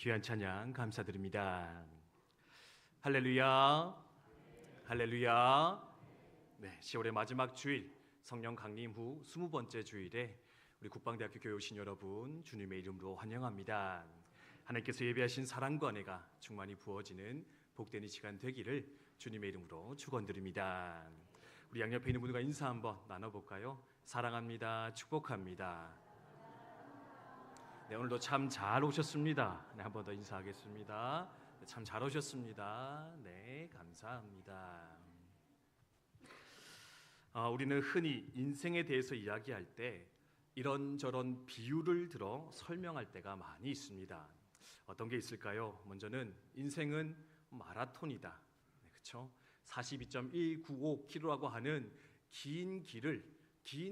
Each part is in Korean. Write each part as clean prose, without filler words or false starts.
귀한 찬양 감사드립니다. 할렐루야, 할렐루야. 네, 10월의 마지막 주일 성령 강림 후 20번째 주일에 우리 국방대학교 교육신 여러분 주님의 이름으로 환영합니다. 하나님께서 예비하신 사랑과 은혜가 충만히 부어지는 복된 이 시간 되기를 주님의 이름으로 축원드립니다. 우리 양옆에 있는 분들과 인사 한번 나눠볼까요? 사랑합니다. 축복합니다. 네, 오늘도 참 잘 오셨습니다. 네, 한 번 더 인사하겠습니다. 네, 참 잘 오셨습니다. 네, 감사합니다. 우리는 흔히 인생에 대해서 이야기할 때 이런저런 비유를 들어 설명할 때가 많이 있습니다. 어떤 게 있을까요? 먼저는 인생은 마라톤이다. 네, 그렇죠? 42.195km라고 하는 긴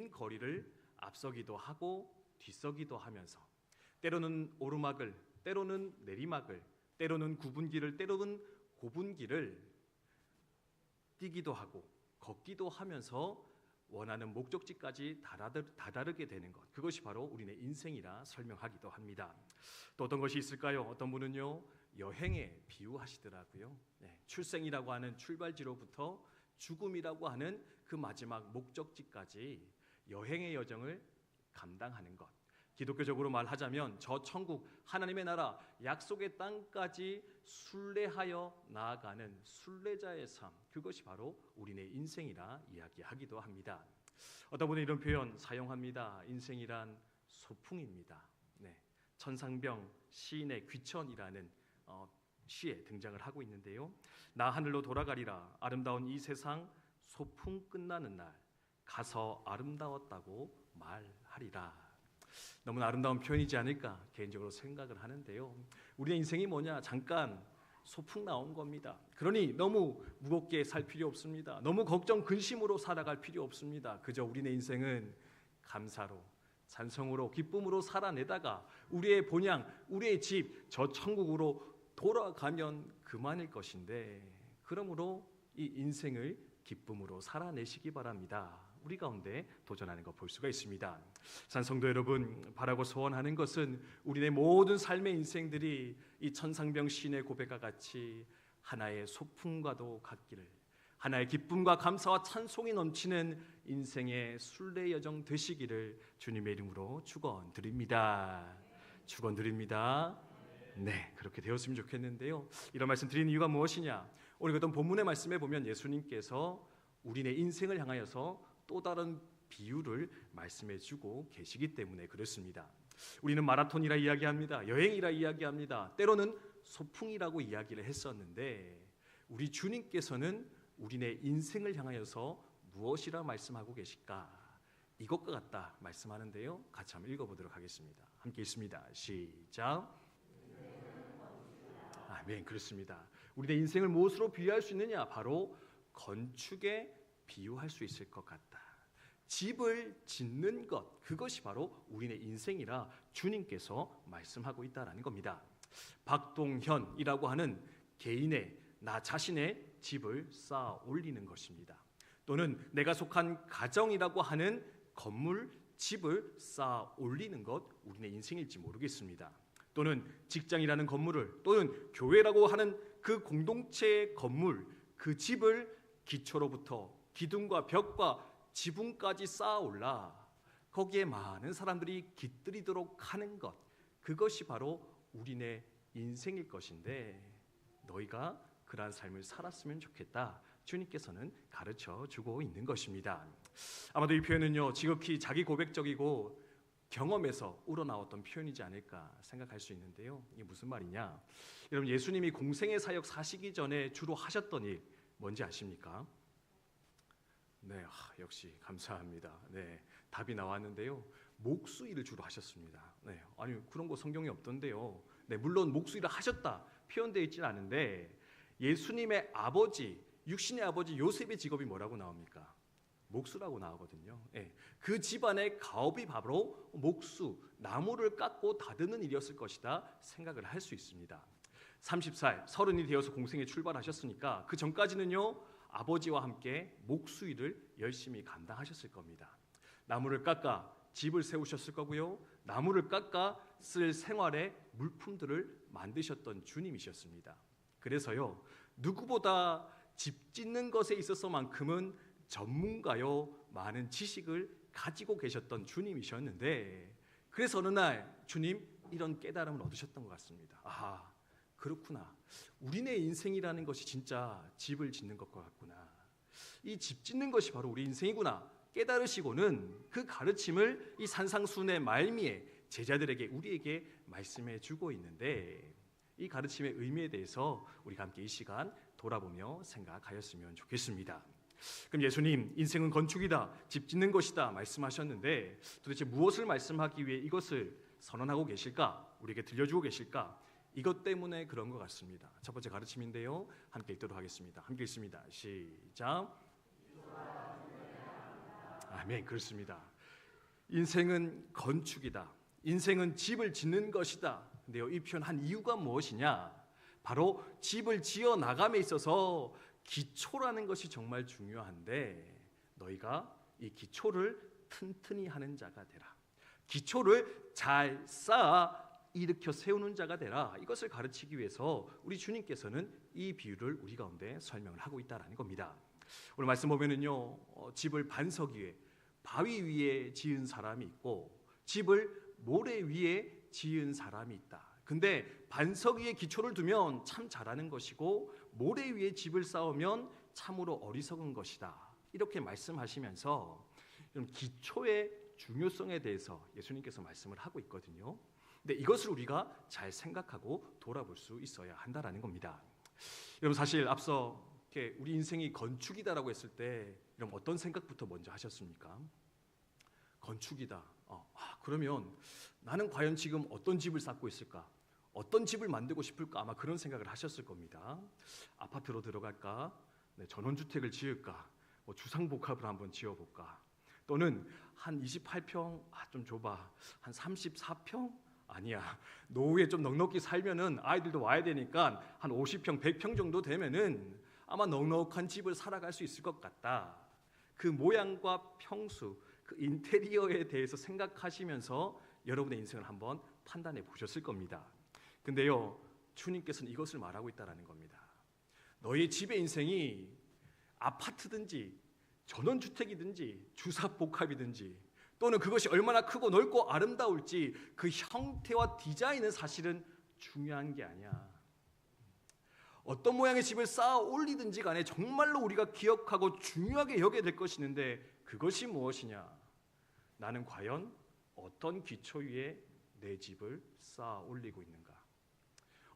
거리를 앞서기도 하고 뒤서기도 하면서 때로는 오르막을, 때로는 내리막을, 때로는 굽은길을, 때로는 좁은길을 뛰기도 하고 걷기도 하면서 원하는 목적지까지 다다르게 되는 것, 그것이 바로 우리의 인생이라 설명하기도 합니다. 또 어떤 것이 있을까요? 어떤 분은요, 여행에 비유하시더라고요. 네, 출생이라고 하는 출발지로부터 죽음이라고 하는 그 마지막 목적지까지 여행의 여정을 감당하는 것, 기독교적으로 말하자면 저 천국 하나님의 나라 약속의 땅까지 순례하여 나아가는 순례자의 삶, 그것이 바로 우리의 인생이라 이야기하기도 합니다. 어떤 분은 이런 표현 사용합니다. 인생이란 소풍입니다. 네, 천상병 시인의 귀천이라는 시에 등장을 하고 있는데요. 나 하늘로 돌아가리라. 아름다운 이 세상 소풍 끝나는 날 가서 아름다웠다고 말하리라. 너무나 아름다운 표현이지 않을까 개인적으로 생각을 하는데요. 우리의 인생이 뭐냐? 잠깐 소풍 나온 겁니다. 그러니 너무 무겁게 살 필요 없습니다. 너무 걱정 근심으로 살아갈 필요 없습니다. 그저 우리의 인생은 감사로, 찬송으로, 기쁨으로 살아내다가 우리의 본향, 우리의 집, 저 천국으로 돌아가면 그만일 것인데, 그러므로 이 인생을 기쁨으로 살아내시기 바랍니다. 우리 가운데 도전하는 것 볼 수가 있습니다. 산성도 여러분, 바라고 소원하는 것은 우리의 모든 삶의 인생들이 이 천상병 시인의 고백과 같이 하나의 소풍과도 같기를, 하나의 기쁨과 감사와 찬송이 넘치는 인생의 순례 여정 되시기를 주님의 이름으로 축원드립니다. 축원드립니다. 네, 그렇게 되었으면 좋겠는데요. 이런 말씀 드리는 이유가 무엇이냐? 오늘 어떤 본문의 말씀에 보면 예수님께서 우리의 인생을 향하여서 또 다른 비유를 말씀해주고 계시기 때문에 그렇습니다. 우리는 마라톤이라 이야기합니다. 여행이라 이야기합니다. 때로는 소풍이라고 이야기를 했었는데, 우리 주님께서는 우리의 인생을 향하여서 무엇이라 말씀하고 계실까? 이것과 같다 말씀하는데요. 같이 한번 읽어보도록 하겠습니다. 함께 읽습니다. 시작. 아멘. 그렇습니다. 우리의 인생을 무엇으로 비유할 수 있느냐? 바로 건축에 비유할 수 있을 것 같다. 집을 짓는 것, 그것이 바로 우리의 인생이라 주님께서 말씀하고 있다라는 겁니다. 박동현이라고 하는 개인의, 나 자신의 집을 쌓아 올리는 것입니다. 또는 내가 속한 가정이라고 하는 건물, 집을 쌓아 올리는 것, 우리의 인생일지 모르겠습니다. 또는 직장이라는 건물을, 또는 교회라고 하는 그 공동체의 건물, 그 집을 기초로부터 기둥과 벽과 지붕까지 쌓아올라 거기에 많은 사람들이 깃들이도록 하는 것, 그것이 바로 우리네 인생일 것인데, 너희가 그러한 삶을 살았으면 좋겠다, 주님께서는 가르쳐 주고 있는 것입니다. 아마도 이 표현은요, 지극히 자기 고백적이고 경험에서 우러나왔던 표현이지 않을까 생각할 수 있는데요. 이게 무슨 말이냐? 여러분, 예수님이 공생의 사역 사시기 전에 주로 하셨던 일 뭔지 아십니까? 네, 역시 감사합니다. 네, 답이 나왔는데요. 목수일을 주로 하셨습니다. 네, 아니 그런 거 성경에 없던데요. 네, 물론 목수일을 하셨다 표현되어 있지는 않은데, 예수님의 아버지, 육신의 아버지 요셉의 직업이 뭐라고 나옵니까? 목수라고 나오거든요. 네, 그 집안의 가업이 바로 목수, 나무를 깎고 다듬는 일이었을 것이다 생각을 할 수 있습니다. 30살, 30이 되어서 공생에 출발하셨으니까 그 전까지는요, 아버지와 함께 목수일을 열심히 감당하셨을 겁니다. 나무를 깎아 집을 세우셨을 거고요. 나무를 깎아 쓸 생활의 물품들을 만드셨던 주님이셨습니다. 그래서요, 누구보다 집 짓는 것에 있어서만큼은 전문가요, 많은 지식을 가지고 계셨던 주님이셨는데, 그래서 어느 날 주님 이런 깨달음을 얻으셨던 것 같습니다. 아, 그렇구나. 우리네 인생이라는 것이 진짜 집을 짓는 것과 같구나. 이 집 짓는 것이 바로 우리 인생이구나 깨달으시고는 그 가르침을 이 산상수훈의 말미에 제자들에게, 우리에게 말씀해 주고 있는데, 이 가르침의 의미에 대해서 우리가 함께 이 시간 돌아보며 생각하였으면 좋겠습니다. 그럼 예수님, 인생은 건축이다, 집 짓는 것이다 말씀하셨는데, 도대체 무엇을 말씀하기 위해 이것을 선언하고 계실까? 우리에게 들려주고 계실까? 이것 때문에 그런 것 같습니다. 첫 번째 가르침인데요, 함께 읽도록 하겠습니다. 함께 읽습니다. 시작. 아멘. 그렇습니다. 인생은 건축이다, 인생은 집을 짓는 것이다. 근데요, 이 표현 한 이유가 무엇이냐? 바로 집을 지어 나감에 있어서 기초라는 것이 정말 중요한데, 너희가 이 기초를 튼튼히 하는 자가 되라. 기초를 잘 쌓아 일으켜 세우는 자가 되라. 이것을 가르치기 위해서 우리 주님께서는 이 비유를 우리 가운데 설명을 하고 있다라는 겁니다. 오늘 말씀 보면은요, 집을 반석 위에, 바위 위에 지은 사람이 있고 집을 모래 위에 지은 사람이 있다. 근데 반석 위에 기초를 두면 참 잘하는 것이고 모래 위에 집을 쌓으면 참으로 어리석은 것이다. 이렇게 말씀하시면서 기초의 중요성에 대해서 예수님께서 말씀을 하고 있거든요. 근데 이것을 우리가 잘 생각하고 돌아볼 수 있어야 한다라는 겁니다. 여러분, 사실 앞서 우리 인생이 건축이다라고 했을 때 여러분 어떤 생각부터 먼저 하셨습니까? 건축이다. 그러면 나는 과연 지금 어떤 집을 쌓고 있을까? 어떤 집을 만들고 싶을까? 아마 그런 생각을 하셨을 겁니다. 아파트로 들어갈까? 전원주택을 지을까? 주상복합을 한번 지어볼까? 또는 한 28평? 좀 좁아. 한 34평? 아니야. 노후에 좀 넉넉히 살면은 아이들도 와야 되니까 한 50평, 100평 정도 되면은 아마 넉넉한 집을 살아갈 수 있을 것 같다. 그 모양과 평수, 그 인테리어에 대해서 생각하시면서 여러분의 인생을 한번 판단해 보셨을 겁니다. 근데요, 주님께서는 이것을 말하고 있다는 겁니다. 너의 집의 인생이 아파트든지 전원주택이든지 주사복합이든지 또는 그것이 얼마나 크고 넓고 아름다울지 그 형태와 디자인은 사실은 중요한 게 아니야. 어떤 모양의 집을 쌓아 올리든지 간에 정말로 우리가 기억하고 중요하게 여겨야 될 것이 있는데, 그것이 무엇이냐? 나는 과연 어떤 기초 위에 내 집을 쌓아 올리고 있는가?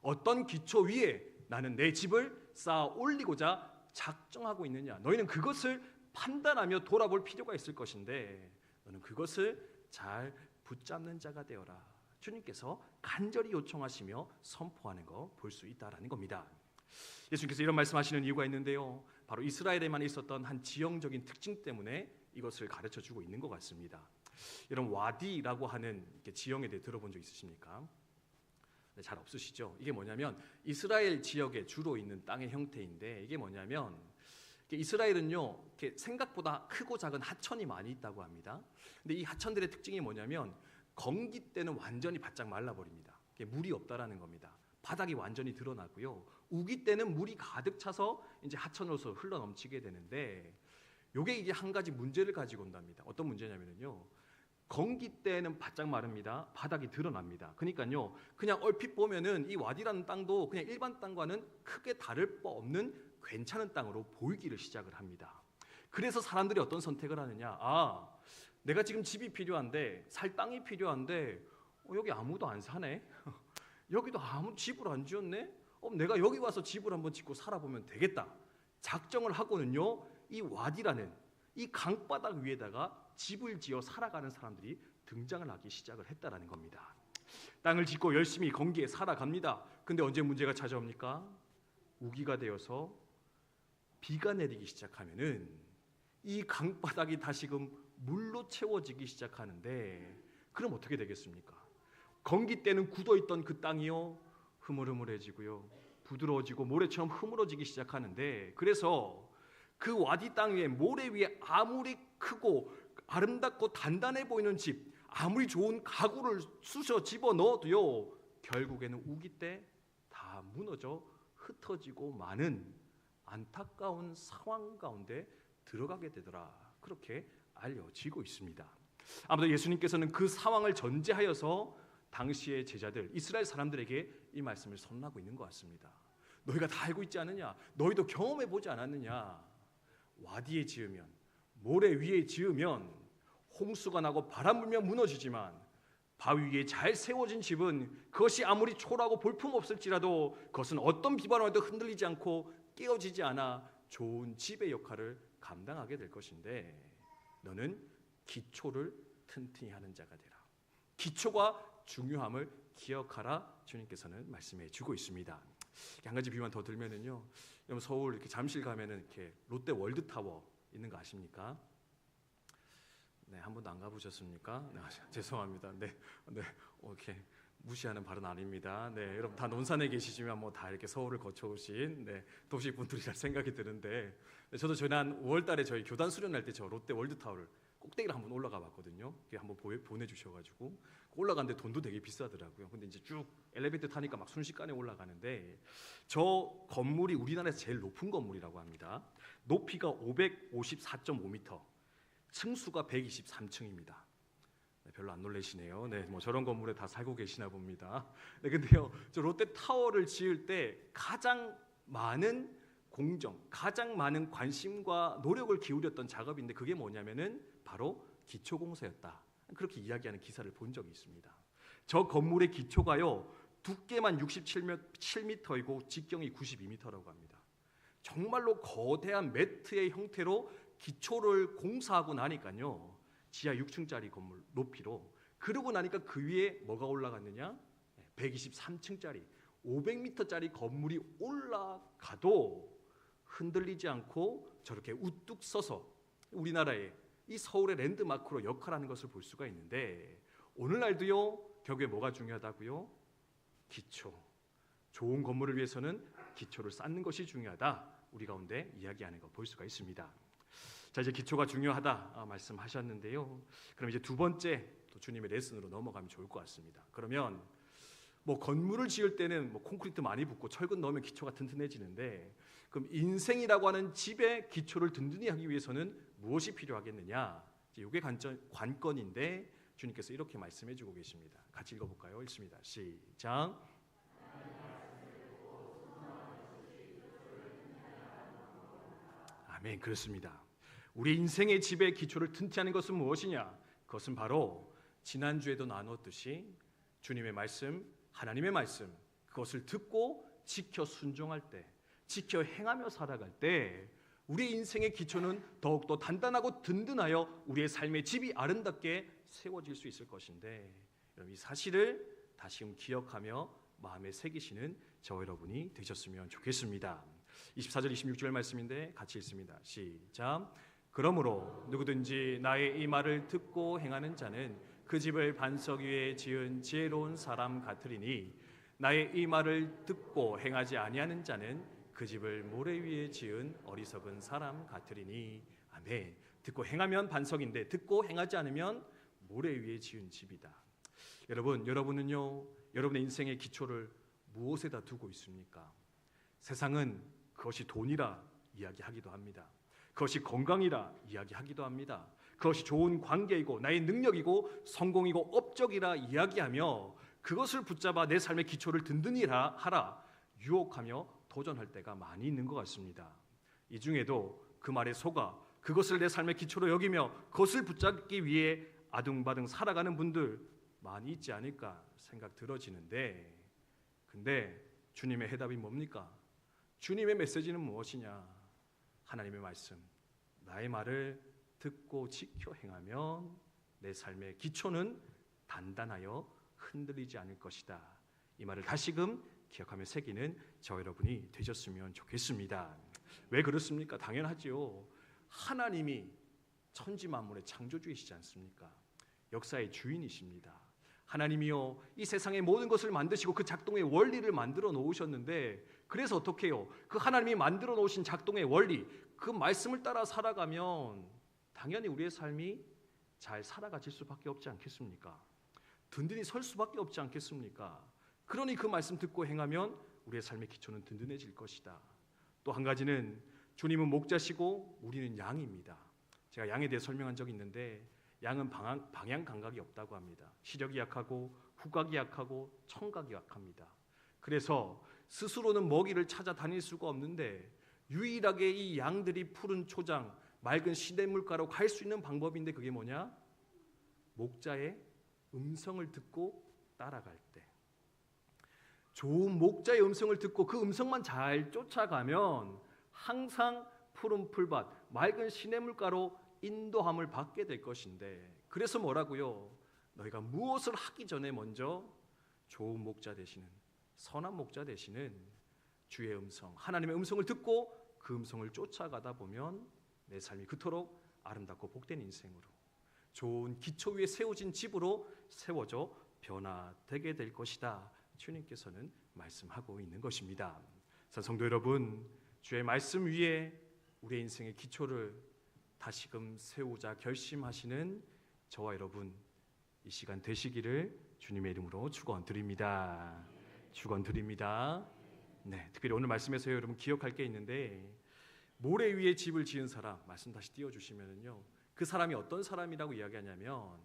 어떤 기초 위에 나는 내 집을 쌓아 올리고자 작정하고 있느냐? 너희는 그것을 판단하며 돌아볼 필요가 있을 것인데, 너는 그것을 잘 붙잡는 자가 되어라. 주님께서 간절히 요청하시며 선포하는 거 볼 수 있다라는 겁니다. 예수님께서 이런 말씀하시는 이유가 있는데요, 바로 이스라엘에만 있었던 한 지형적인 특징 때문에 이것을 가르쳐주고 있는 것 같습니다. 이런 와디라고 하는 지형에 대해 들어본 적 있으십니까? 네, 잘 없으시죠? 이게 뭐냐면 이스라엘 지역에 주로 있는 땅의 형태인데, 이게 뭐냐면 이스라엘은요, 생각보다 크고 작은 하천이 많이 있다고 합니다. 근데 이 하천들의 특징이 뭐냐면 건기 때는 완전히 바짝 말라버립니다. 물이 없다라는 겁니다. 바닥이 완전히 드러나고요. 우기 때는 물이 가득 차서 이제 하천으로서 흘러 넘치게 되는데, 이게 한 가지 문제를 가지고 온답니다. 어떤 문제냐면요, 건기 때는 바짝 마릅니다. 바닥이 드러납니다. 그러니까요, 그냥 얼핏 보면은 이 와디라는 땅도 그냥 일반 땅과는 크게 다를 바 없는 괜찮은 땅으로 보이기를 시작을 합니다. 그래서 사람들이 어떤 선택을 하느냐? 내가 지금 집이 필요한데, 살 땅이 필요한데, 여기 아무도 안 사네. 여기도 아무 집을 안 지었네. 내가 여기 와서 집을 한번 짓고 살아보면 되겠다. 작정을 하고는요, 이 와디라는 이 강바닥 위에다가 집을 지어 살아가는 사람들이 등장을 하기 시작을 했다라는 겁니다. 땅을 짓고 열심히 건기에 살아갑니다. 근데 언제 문제가 찾아옵니까? 우기가 되어서 비가 내리기 시작하면은 이 강바닥이 다시금 물로 채워지기 시작하는데, 그럼 어떻게 되겠습니까? 건기 때는 굳어있던 그 땅이요, 흐물흐물해지고요, 부드러워지고 모래처럼 흐물어지기 시작하는데, 그래서 그 와디 땅 위에, 모래 위에 아무리 크고 아름답고 단단해 보이는 집, 아무리 좋은 가구를 쑤셔 집어넣어도요, 결국에는 우기 때 다 무너져 흩어지고 마는 안타까운 상황 가운데 들어가게 되더라. 그렇게 알려지고 있습니다. 아무튼 예수님께서는 그 상황을 전제하여서 당시의 제자들, 이스라엘 사람들에게 이 말씀을 선언하고 있는 것 같습니다. 너희가 다 알고 있지 않느냐? 너희도 경험해 보지 않았느냐? 와디에 지으면, 모래 위에 지으면 홍수가 나고 바람 불면 무너지지만 바위 위에 잘 세워진 집은 그것이 아무리 초라하고 볼품없을지라도 그것은 어떤 비바람에도 흔들리지 않고 깨어지지 않아 좋은 집의 역할을 감당하게 될 것인데, 너는 기초를 튼튼히 하는 자가 되라. 기초가 중요함을 기억하라. 주님께서는 말씀해 주고 있습니다. 한 가지 비유만 더 들면은요, 여러분 서울 이렇게 잠실 가면은 이렇게 롯데 월드타워 있는 거 아십니까? 네, 한 번도 안 가보셨습니까? 네, 죄송합니다. 네, 이렇게 무시하는 발언 아닙니다. 네, 여러분 다 논산에 계시지만 뭐 다 이렇게 서울을 거쳐오신 도시 분들이라 생각이 드는데, 저도 지난 5월달에 저희 교단 수련할 때 저 롯데 월드타워를 꼭대기를 한번 올라가 봤거든요. 한번 보내주셔가지고 올라가는데 돈도 되게 비싸더라고요. 근데 이제 쭉 엘리베이터 타니까 막 순식간에 올라가는데, 저 건물이 우리나라에서 제일 높은 건물이라고 합니다. 높이가 554.5m, 층수가 123층입니다. 네, 별로 안 놀라시네요. 네, 뭐 저런 건물에 다 살고 계시나 봅니다. 네, 근데요, 저 롯데 타워를 지을 때 가장 많은 공정, 가장 많은 관심과 노력을 기울였던 작업인데, 그게 뭐냐면은 바로 기초공사였다. 그렇게 이야기하는 기사를 본 적이 있습니다. 저 건물의 기초가요, 두께만 67m이고 직경이 92m라고 합니다. 정말로 거대한 매트의 형태로 기초를 공사하고 나니까요, 지하 6층짜리 건물 높이로, 그러고 나니까 그 위에 뭐가 올라갔느냐? 123층짜리 500m짜리 건물이 올라가도 흔들리지 않고 저렇게 우뚝 서서 우리나라의 이 서울의 랜드마크로 역할하는 것을 볼 수가 있는데, 오늘날도요, 결국에 뭐가 중요하다고요? 기초. 좋은 건물을 위해서는 기초를 쌓는 것이 중요하다. 우리 가운데 이야기하는 거 볼 수가 있습니다. 자, 이제 기초가 중요하다 말씀하셨는데요. 그럼 이제 두 번째 또 주님의 레슨으로 넘어가면 좋을 것 같습니다. 그러면 뭐 건물을 지을 때는 뭐 콘크리트 많이 붓고 철근 넣으면 기초가 튼튼해지는데, 그럼 인생이라고 하는 집의 기초를 든든히 하기 위해서는 무엇이 필요하겠느냐? 이게 관건인데 주님께서 이렇게 말씀해주고 계십니다. 같이 읽어볼까요? 읽습니다. 시작. 아멘. 그렇습니다. 우리 인생의 집의 기초를 튼튼히 하는 것은 무엇이냐? 그것은 바로 지난주에도 나눴듯이 주님의 말씀, 하나님의 말씀, 그것을 듣고 지켜 순종할 때, 지켜 행하며 살아갈 때 우리 인생의 기초는 더욱더 단단하고 든든하여 우리의 삶의 집이 아름답게 세워질 수 있을 것인데, 이 사실을 다시금 기억하며 마음에 새기시는 저와 여러분이 되셨으면 좋겠습니다. 24절 26절 말씀인데 같이 읽습니다. 시작. 그러므로 누구든지 나의 이 말을 듣고 행하는 자는 그 집을 반석 위에 지은 지혜로운 사람 같으리니, 나의 이 말을 듣고 행하지 아니하는 자는 그 집을 모래 위에 지은 어리석은 사람 같으리니. 아멘. 듣고 행하면 반석인데 듣고 행하지 않으면 모래 위에 지은 집이다. 여러분은요, 여러분의 인생의 기초를 무엇에다 두고 있습니까? 세상은 그것이 돈이라 이야기하기도 합니다. 그것이 건강이라 이야기하기도 합니다. 그것이 좋은 관계이고 나의 능력이고 성공이고 업적이라 이야기하며 그것을 붙잡아 내 삶의 기초를 든든히 하라 유혹하며 도전할 때가 많이 있는 것 같습니다. 이 중에도 그 말에 속아 그것을 내 삶의 기초로 여기며 그것을 붙잡기 위해 아둥바둥 살아가는 분들 많이 있지 않을까 생각 들어지는데, 근데 주님의 해답이 뭡니까? 주님의 메시지는 무엇이냐? 하나님의 말씀, 나의 말을 듣고 지켜 행하면 내 삶의 기초는 단단하여 흔들리지 않을 것이다. 이 말을 다시금 기억하며 새기는 저 여러분이 되셨으면 좋겠습니다. 왜 그렇습니까? 당연하지요. 하나님이 천지 만물의 창조주이시지 않습니까? 역사의 주인이십니다. 하나님이요, 이 세상의 모든 것을 만드시고 그 작동의 원리를 만들어 놓으셨는데, 그래서 어떻게 해요? 그 하나님이 만들어 놓으신 작동의 원리, 그 말씀을 따라 살아가면 당연히 우리의 삶이 잘 살아가질 수밖에 없지 않겠습니까? 든든히 설 수밖에 없지 않겠습니까? 그러니 그 말씀 듣고 행하면 우리의 삶의 기초는 든든해질 것이다. 또 한 가지는 주님은 목자시고 우리는 양입니다. 제가 양에 대해 설명한 적이 있는데 양은 방향 감각이 없다고 합니다. 시력이 약하고 후각이 약하고 청각이 약합니다. 그래서 스스로는 먹이를 찾아 다닐 수가 없는데 유일하게 이 양들이 푸른 초장, 맑은 시냇물가로 갈 수 있는 방법인데 그게 뭐냐? 목자의 음성을 듣고 따라갈 때. 좋은 목자의 음성을 듣고 그 음성만 잘 쫓아가면 항상 푸른 풀밭, 맑은 시냇물가로 인도함을 받게 될 것인데, 그래서 뭐라고요? 너희가 무엇을 하기 전에 먼저 좋은 목자 되시는, 선한 목자 되시는 주의 음성, 하나님의 음성을 듣고 그 음성을 쫓아가다 보면 내 삶이 그토록 아름답고 복된 인생으로, 좋은 기초 위에 세워진 집으로 세워져 변화되게 될 것이다. 주님께서는 말씀하고 있는 것입니다. 성도 여러분, 주의 말씀 위에 우리의 인생의 기초를 다시금 세우자 결심하시는 저와 여러분 이 시간 되시기를 주님의 이름으로 축원드립니다. 축원드립니다. 네, 특별히 오늘 말씀에서 여러분 기억할 게 있는데, 모래 위에 집을 지은 사람, 말씀 다시 띄워주시면요, 그 사람이 어떤 사람이라고 이야기하냐면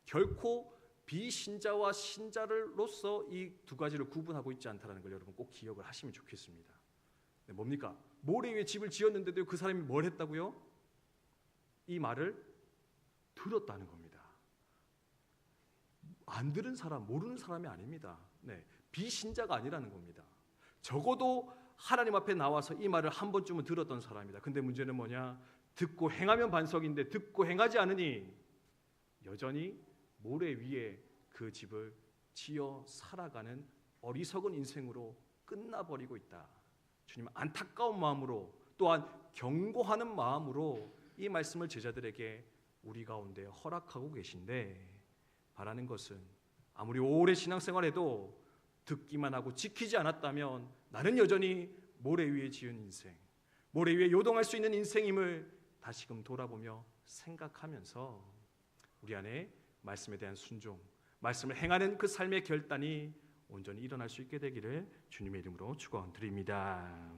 결코 비신자와 신자로서 이 두 가지를 구분하고 있지 않다는 걸 여러분 꼭 기억을 하시면 좋겠습니다. 네, 뭡니까? 모래 위에 집을 지었는데도 그 사람이 뭘 했다고요? 이 말을 들었다는 겁니다. 안 들은 사람, 모르는 사람이 아닙니다. 네, 비신자가 아니라는 겁니다. 적어도 하나님 앞에 나와서 이 말을 한 번쯤은 들었던 사람이다. 근데 문제는 뭐냐? 듣고 행하면 반석인데 듣고 행하지 않으니 여전히 모래 위에 그 집을 지어 살아가는 어리석은 인생으로 끝나버리고 있다. 주님 안타까운 마음으로, 또한 경고하는 마음으로 이 말씀을 제자들에게 우리 가운데 허락하고 계신데, 바라는 것은 아무리 오래 신앙생활해도 듣기만 하고 지키지 않았다면 나는 여전히 모래 위에 지은 인생, 모래 위에 요동할 수 있는 인생임을 다시금 돌아보며 생각하면서 우리 안에 말씀에 대한 순종, 말씀을 행하는 그 삶의 결단이 온전히 일어날 수 있게 되기를 주님의 이름으로 축원드립니다.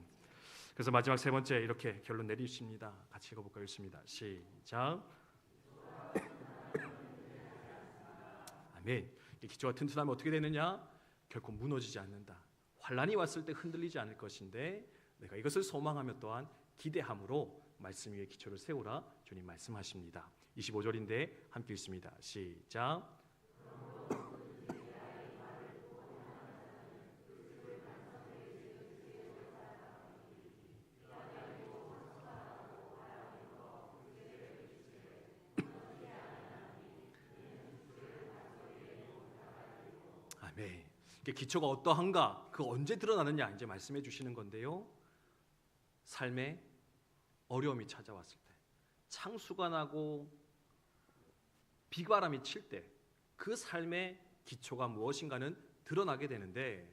그래서 마지막 세 번째 이렇게 결론 내리십니다. 같이 읽어볼까요? 읽습니다. 시작. 아멘. 기초가 튼튼하면 어떻게 되느냐? 결코 무너지지 않는다. 환란이 왔을 때 흔들리지 않을 것인데 내가 이것을 소망하며 또한 기대함으로 말씀 위에 기초를 세우라 주님 말씀하십니다. 25절인데 함께 읽습니다. 시작. 아멘. 기초가 어떠한가? 그 언제 드러나느냐? 이제 말씀해 주시는 건데요. 삶에 어려움이 찾아왔을 때, 창수가 나고 비바람이 칠 때 그 삶의 기초가 무엇인가는 드러나게 되는데,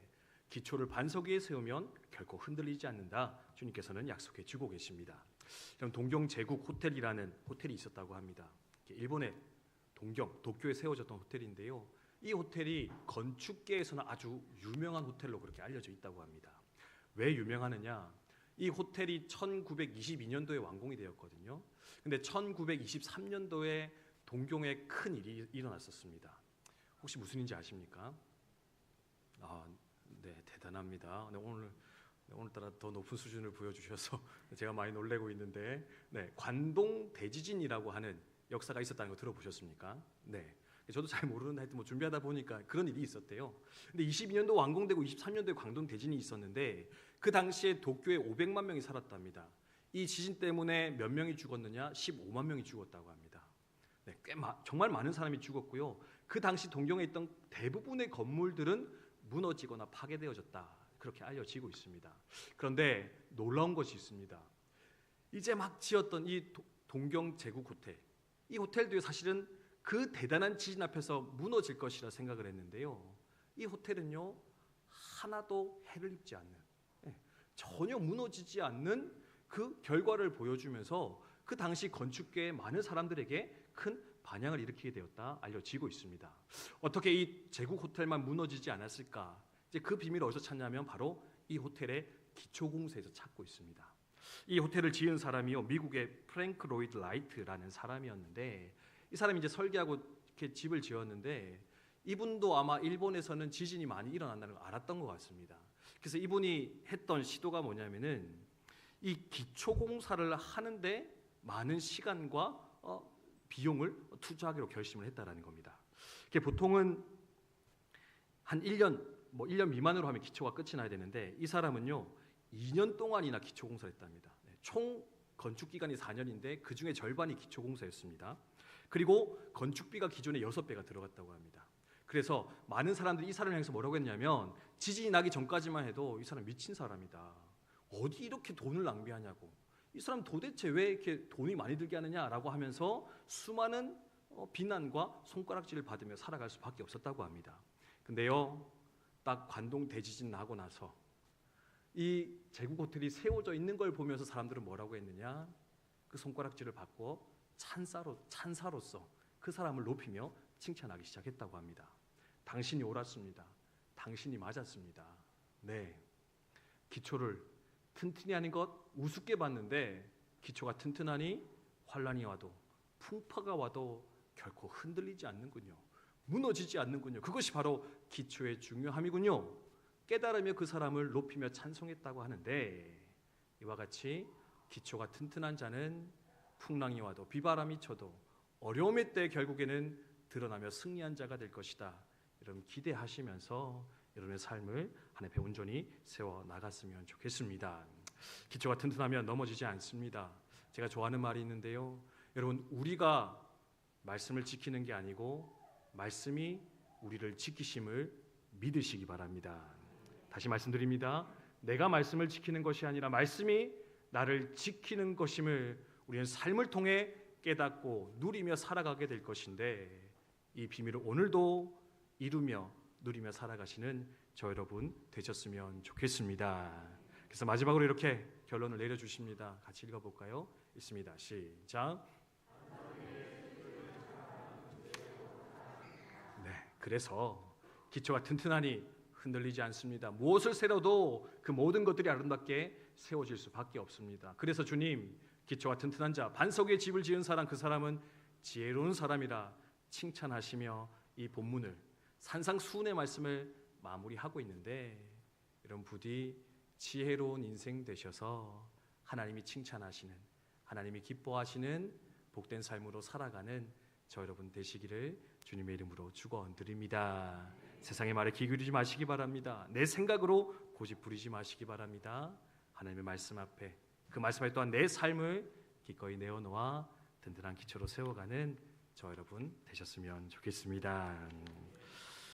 기초를 반석 위에 세우면 결코 흔들리지 않는다. 주님께서는 약속해 주고 계십니다. 그럼 동경 제국 호텔이라는 호텔이 있었다고 합니다. 일본의 도쿄에 세워졌던 호텔인데요. 이 호텔이 건축계에서는 아주 유명한 호텔로 그렇게 알려져 있다고 합니다. 왜 유명하느냐? 이 호텔이 1922년도에 완공이 되었거든요. 근데 1923년도에 동경에 큰 일이 일어났었습니다. 혹시 무슨 일인지 아십니까? 네, 대단합니다. 네, 오늘따라 더 높은 수준을 보여주셔서 제가 많이 놀래고 있는데, 네, 관동 대지진이라고 하는 역사가 있었다는 거 들어보셨습니까? 네. 저도 잘 모르는데 하여튼 뭐 준비하다 보니까 그런 일이 있었대요. 근데 22년도 완공되고 23년도에 광동 대진이 있었는데 그 당시에 도쿄에 500만 명이 살았답니다. 이 지진 때문에 몇 명이 죽었느냐? 15만 명이 죽었다고 합니다. 네, 정말 많은 사람이 죽었고요. 그 당시 동경에 있던 대부분의 건물들은 무너지거나 파괴되어졌다. 그렇게 알려지고 있습니다. 그런데 놀라운 것이 있습니다. 이제 막 지었던 이 동경 제국 호텔, 이 호텔도 사실은 그 대단한 지진 앞에서 무너질 것이라 생각을 했는데요. 이 호텔은요, 하나도 해를 입지 않는, 전혀 무너지지 않는 그 결과를 보여주면서 그 당시 건축계의 많은 사람들에게 큰 반향을 일으키게 되었다 알려지고 있습니다. 어떻게 이 제국 호텔만 무너지지 않았을까? 이제 그 비밀을 어디서 찾냐면 바로 이 호텔의 기초공사에서 찾고 있습니다. 이 호텔을 지은 사람이요, 미국의 프랭크 로이드 라이트라는 사람이었는데, 이 사람이 이제 설계하고 이렇게 집을 지었는데, 이분도 아마 일본에서는 지진이 많이 일어난다는 걸 알았던 것 같습니다. 그래서 이분이 했던 시도가 뭐냐면은 이 기초공사를 하는데 많은 시간과 비용을 투자하기로 결심을 했다라는 겁니다. 보통은 한 1년 미만으로 하면 기초가 끝이 나야 되는데, 이 사람은요 2년 동안이나 기초공사를 했답니다. 총 건축 기간이 4년인데 그 중에 절반이 기초공사였습니다. 그리고 건축비가 기존의 6배가 들어갔다고 합니다. 그래서 많은 사람들이 이 사람을 향해서 뭐라고 했냐면, 지진이 나기 전까지만 해도 이 사람 미친 사람이다, 어디 이렇게 돈을 낭비하냐고, 이 사람 도대체 왜 이렇게 돈이 많이 들게 하느냐라고 하면서 수많은 비난과 손가락질을 받으며 살아갈 수밖에 없었다고 합니다. 근데요, 딱 관동 대지진 나고 나서 이 제국 호텔이 세워져 있는 걸 보면서 사람들은 뭐라고 했느냐, 그 손가락질을 받고 찬사로서 그 사람을 높이며 칭찬하기 시작했다고 합니다. 당신이 옳았습니다. 당신이 맞았습니다. 네, 기초를 튼튼히 하는 것 우습게 봤는데, 기초가 튼튼하니 환란이 와도 풍파가 와도 결코 흔들리지 않는군요. 무너지지 않는군요. 그것이 바로 기초의 중요함이군요. 깨달으며 그 사람을 높이며 찬송했다고 하는데, 이와 같이 기초가 튼튼한 자는 풍랑이 와도 비바람이 쳐도 어려움의 때 결국에는 드러나며 승리한 자가 될 것이다. 여러분 기대하시면서 여러분의 삶을 하나님의 온전히 세워 나갔으면 좋겠습니다. 기초가 튼튼하면 넘어지지 않습니다. 제가 좋아하는 말이 있는데요, 여러분 우리가 말씀을 지키는 게 아니고 말씀이 우리를 지키심을 믿으시기 바랍니다. 다시 말씀드립니다. 내가 말씀을 지키는 것이 아니라 말씀이 나를 지키는 것임을 우리는 삶을 통해 깨닫고 누리며 살아가게 될 것인데, 이 비밀을 오늘도 이루며 누리며 살아가시는 저 여러분 되셨으면 좋겠습니다. 그래서 마지막으로 이렇게 결론을 내려주십니다. 같이 읽어볼까요? 있습니다. 시작. 네, 그래서 기초가 튼튼하니 흔들리지 않습니다. 무엇을 세워도 그 모든 것들이 아름답게 세워질 수밖에 없습니다. 그래서 주님, 기초가 튼튼한 자, 반석 위에 집을 지은 사람, 그 사람은 지혜로운 사람이라 칭찬하시며 이 본문을 산상수훈의 말씀을 마무리하고 있는데, 여러분 부디 지혜로운 인생 되셔서 하나님이 칭찬하시는, 하나님이 기뻐하시는 복된 삶으로 살아가는 저 여러분 되시기를 주님의 이름으로 축원드립니다. 세상의 말에 귀 기울이지 마시기 바랍니다. 내 생각으로 고집 부리지 마시기 바랍니다. 하나님의 말씀 앞에, 그 말씀 앞에 또한 내 삶을 기꺼이 내어놓아 든든한 기초로 세워가는 저 여러분 되셨으면 좋겠습니다.